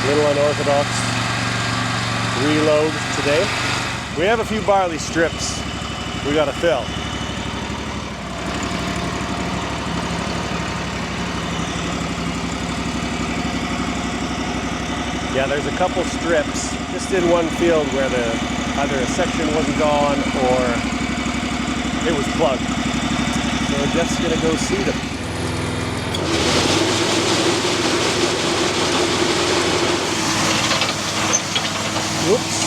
Little unorthodox reload today. We have a few barley strips we gotta fill. Yeah, there's a couple strips just in one field where either a section wasn't gone or it was plugged. So we're just gonna go see them. Whoops.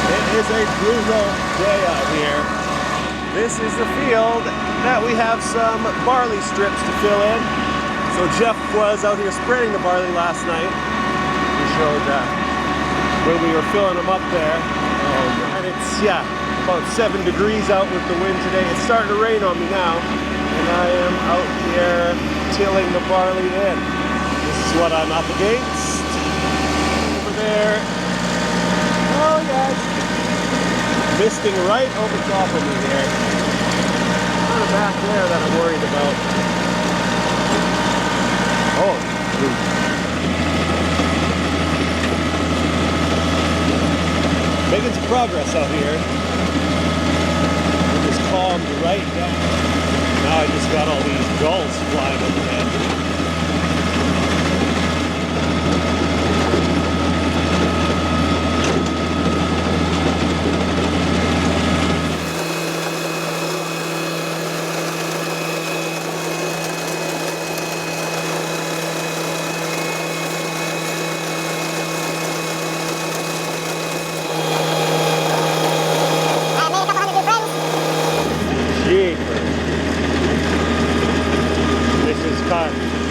It is a brutal day out here. This is the field that we have some barley strips to fill in. So Jeff was out here spraying the barley last night. We showed when we were filling them up there. And it's, yeah, about 7 degrees out with the wind today. It's starting to rain on me now. And I am out here tilling the barley in. This is what I'm up against. Over there. Oh, yes. Misting right over top of me there. Kind of back there that I'm worried about. Oh, making some progress out here. It just calmed right down. Now I just got all these gulls flying overhead.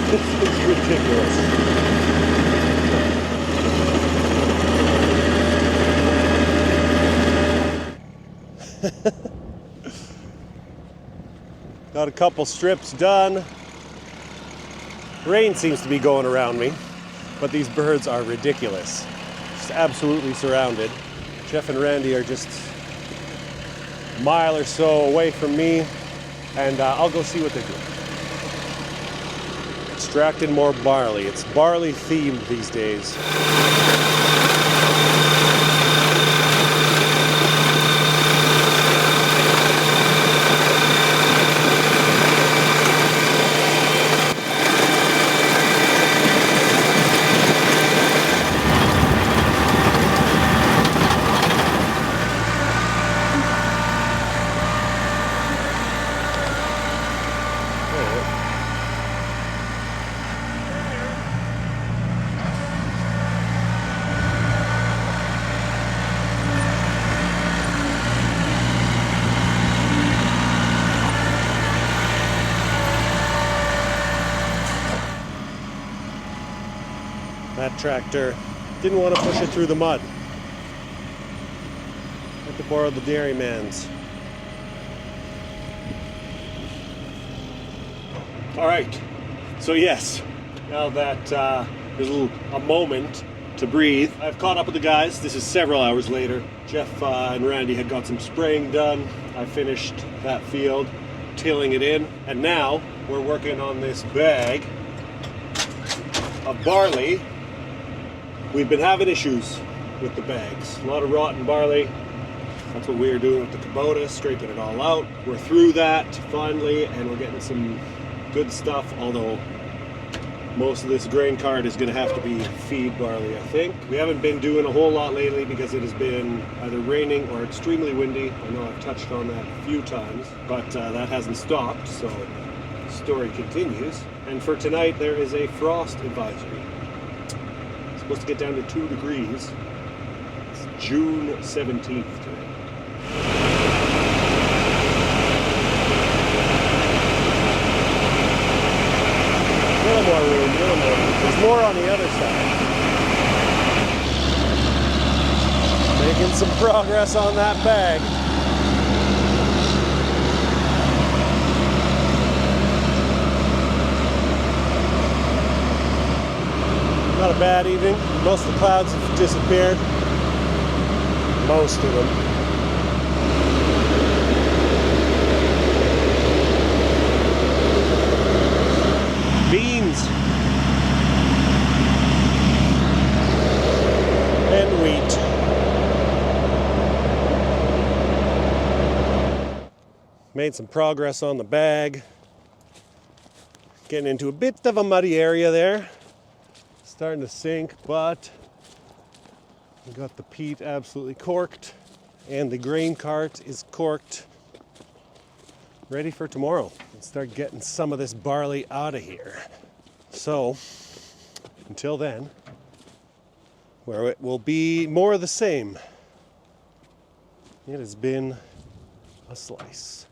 This is ridiculous. Got a couple strips done. Rain seems to be going around me, but these birds are ridiculous. Just absolutely surrounded. Jeff and Randy are just a mile or so away from me, and I'll go see what they're doing. Extracting more barley. It's barley themed these days. That tractor didn't want to push it through the mud. Had to borrow the dairyman's. All right, so yes, now that there's a moment to breathe, I've caught up with the guys. This is several hours later. Jeff and Randy had got some spraying done. I finished that field, tilling it in, and now we're working on this bag of barley. We've been having issues with the bags. A lot of rotten barley. That's what we were doing with the Kubota, scraping it all out. We're through that finally, and we're getting some good stuff, although most of this grain cart is going to have to be feed barley, I think. We haven't been doing a whole lot lately because it has been either raining or extremely windy. I know I've touched on that a few times, but that hasn't stopped, so the story continues. And for tonight, there is a frost advisory. Supposed to get down to 2 degrees. It's June 17th today. A little more room, a little more room. There's more on the other side. Making some progress on that bag. bad evening. Most of the clouds have disappeared. Most of them. Beans and wheat. Made some progress on the bag. Getting into a bit of a muddy area there. Starting to sink, but we got the peat absolutely corked and the grain cart is corked. Ready for tomorrow and start getting some of this barley out of here. So, until then, where it will be more of the same. It has been a slice.